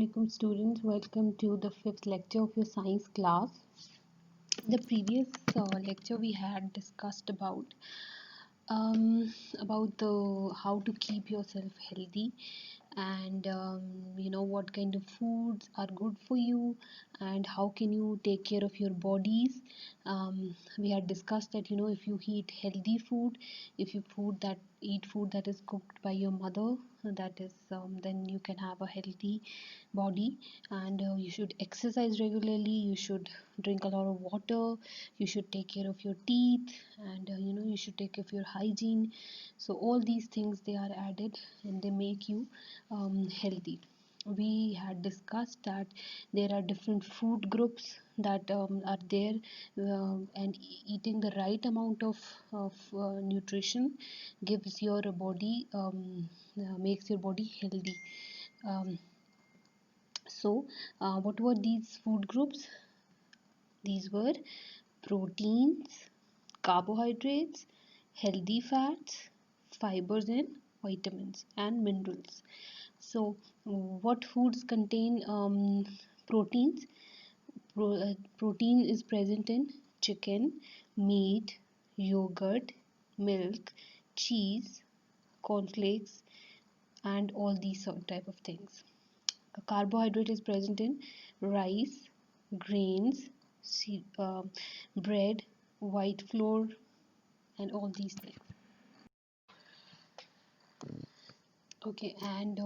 alaikum students, welcome to the fifth lecture of your science class. The previous lecture we had discussed um, the how to keep yourself healthy and what kind of foods are good for you and how can you take care of your bodies. We had discussed that if you eat healthy food, if you eat food that is cooked by your mother, that is then you can have a healthy body. And you should exercise regularly, you should drink a lot of water, you should take care of your teeth, and you should take care of your hygiene. So all these things, they are added and they make you healthy. We had discussed that there are different food groups that are there, and eating the right amount of nutrition gives your body makes your body healthy. um, what were these food groups? These were proteins, carbohydrates, healthy fats, fibers, and vitamins and minerals. So, what foods contain proteins? Protein is present in chicken, meat, yogurt, milk, cheese, cornflakes, and all these sort type of things. A carbohydrate is present in rice, grains, bread, white flour, and all these things. Okay, and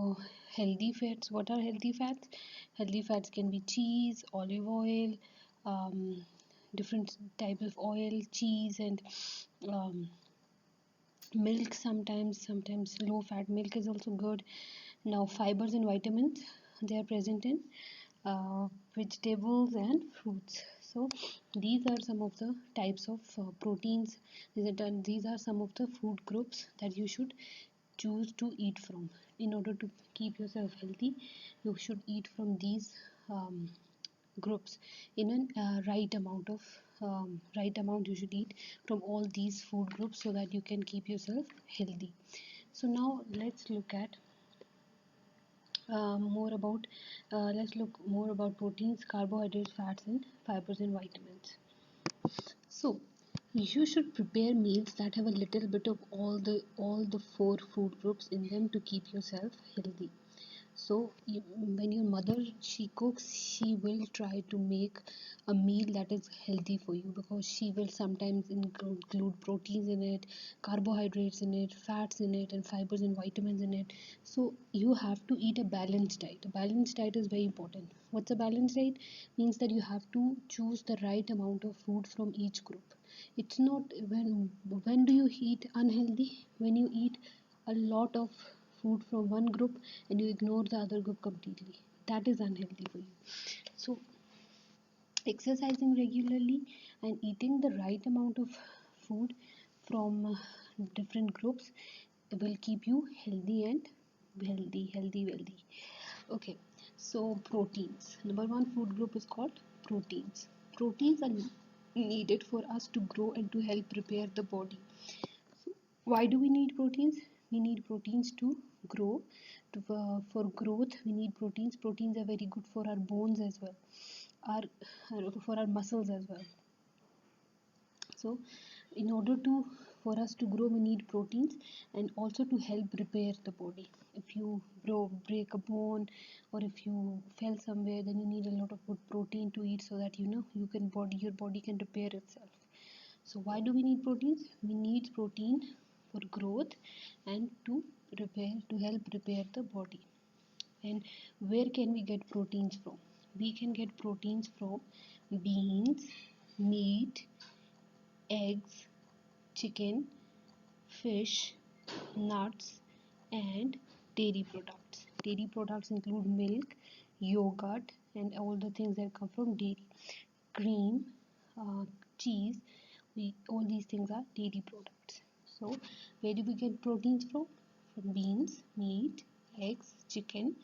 healthy fats. What are healthy fats? Healthy fats can be cheese, olive oil, um, different type of oil, cheese, and um, milk. Sometimes low fat milk is also good. Now fibers and vitamins, they are present in vegetables and fruits. So these are some of the types of proteins. These are some of the food groups that you should choose to eat from. In order to keep yourself healthy, you should eat from these groups in a right amount. You should eat from all these food groups so that you can keep yourself healthy. So now let's look more about proteins, carbohydrates, fats, and fibers and vitamins. So you should prepare meals that have a little bit of all the four food groups in them to keep yourself healthy. So when your mother she cooks, she will try to make a meal that is healthy for you, because she will sometimes include proteins in it, carbohydrates in it, fats in it, and fibers and vitamins in it. So you have to eat a balanced diet. A balanced diet is very important. What's a balanced diet? Means that you have to choose the right amount of food from each group. It's not when do you eat unhealthy? When you eat a lot of food from one group and you ignore the other group completely. That is unhealthy for you. So exercising regularly and eating the right amount of food from different groups will keep you healthy and wealthy. Okay, so proteins. Number one food group is called proteins. Proteins are needed for us to grow and to help repair the body. Why do we need proteins? We need proteins to grow. For growth, we need proteins. Proteins are very good for our bones as well, for our muscles as well. So, in order to for us to grow, we need proteins, and also to help repair the body. If you break a bone, or if you fell somewhere, then you need a lot of good protein to eat so that your body can repair itself. So why do we need proteins? We need protein for growth and to help repair the body. And where can we get proteins from? We can get proteins from beans, meat, eggs, chicken, fish, nuts, and dairy products. Dairy products include milk, yogurt, and all the things that come from dairy. Cream, uh, cheese, all these things are dairy products. So where do we get proteins from? From beans, meat, eggs, chicken,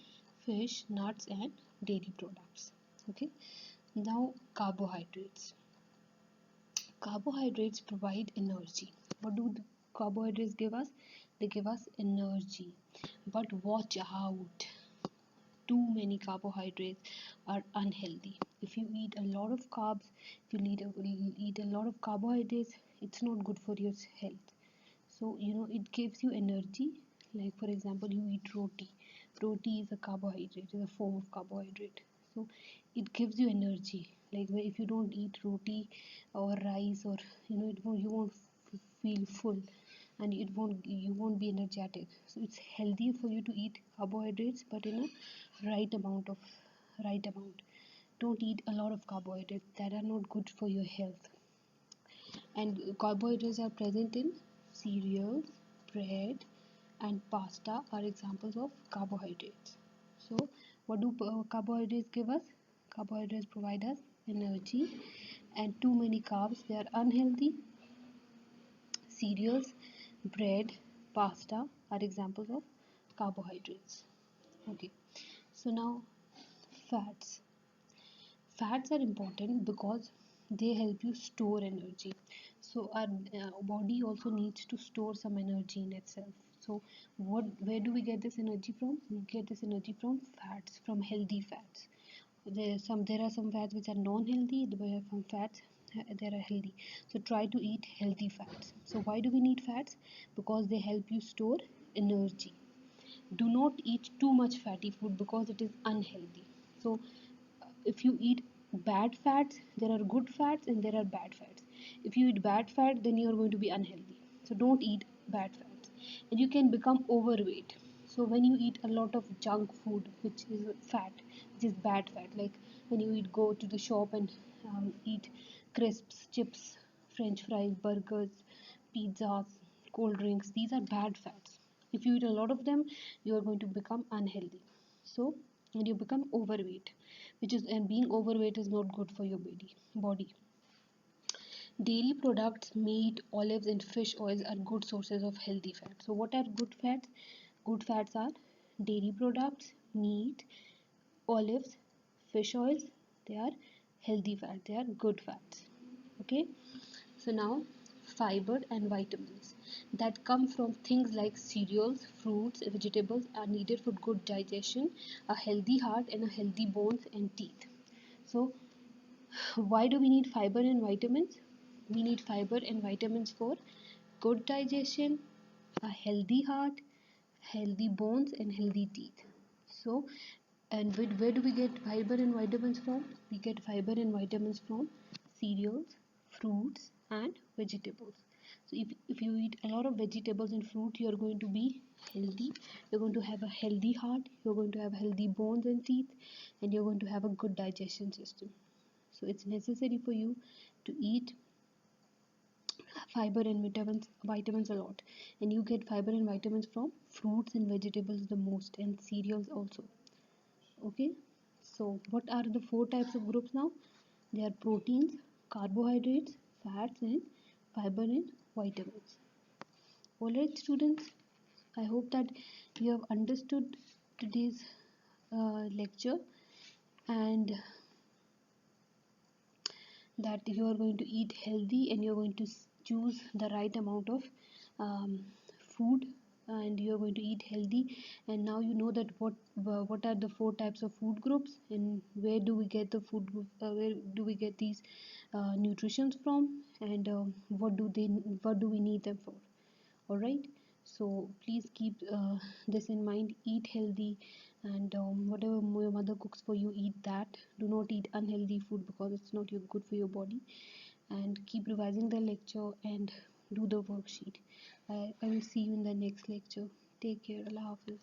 fish, nuts, and dairy products. Okay. Now carbohydrates. Carbohydrates provide energy. What do the carbohydrates give us? They give us energy. But watch out. too many carbohydrates are unhealthy. If you eat a lot of carbs, if you eat a lot of carbohydrates, it's not good for your health. So it gives you energy. Like for example, you eat roti. Roti is a carbohydrate, is a form of carbohydrate. So it gives you energy. Like if you don't eat roti or rice, or you won't feel full, and you won't be energetic. So it's healthy for you to eat carbohydrates, but in a right amount. Don't eat a lot of carbohydrates that are not good for your health. And carbohydrates are present in cereals, bread, and pasta are examples of carbohydrates. So what do carbohydrates give us? Carbohydrates provide us energy, and too many carbs, they are unhealthy. Cereals, bread, pasta are examples of carbohydrates. Okay, so now fats. Fats are important because they help you store energy. So our body also needs to store some energy in itself. So where do we get this energy from? We get this energy from fats, from healthy fats. There are some fats which are non-healthy. There are some fats that are healthy. So try to eat healthy fats. So why do we need fats? Because they help you store energy. Do not eat too much fatty food because it is unhealthy. So if you eat bad fats, there are good fats and there are bad fats. If you eat bad fat, then you are going to be unhealthy. So don't eat bad fats, and you can become overweight. So when you eat a lot of junk food, which is fat, which is bad fat, like when you go to the shop and eat crisps, chips, french fries, burgers, pizzas, cold drinks, these are bad fats. If you eat a lot of them, you are going to become unhealthy. So, and you become overweight, and being overweight is not good for your body. Dairy products, meat, olives, and fish oils are good sources of healthy fat. So what are good fats? Good fats are dairy products, meat, olives, fish oils. They are healthy fat, they are good fats. Okay, so now fiber and vitamins that come from things like cereals, fruits, vegetables are needed for good digestion, a healthy heart, and a healthy bones and teeth. So why do we need fiber and vitamins? We need fiber and vitamins for good digestion, a healthy heart, healthy bones, and healthy teeth. So, and where do we get fiber and vitamins from? We get fiber and vitamins from cereals, fruits, and vegetables. So, if you eat a lot of vegetables and fruit, you are going to be healthy. You're going to have a healthy heart. You're going to have healthy bones and teeth, and you're going to have a good digestion system. So it's necessary for you to eat fiber and vitamins a lot, and you get fiber and vitamins from fruits and vegetables the most, and cereals also. Okay, so what are the four types of groups now? They are proteins, carbohydrates, fats, and fiber and vitamins. Alright students, I hope that you have understood today's lecture, and that you are going to eat healthy, and you're going to choose the right amount of food, and you're going to eat healthy. And now you know that what are the four types of food groups, and where do we get the food group, where do we get these nutritions from, and what do we need them for. All right, so please keep this in mind. Eat healthy, and whatever your mother cooks for you, eat that. Do not eat unhealthy food because it's not good for your body. And keep revising the lecture and do the worksheet. I will see you in the next lecture. Take care. Allah Hafiz.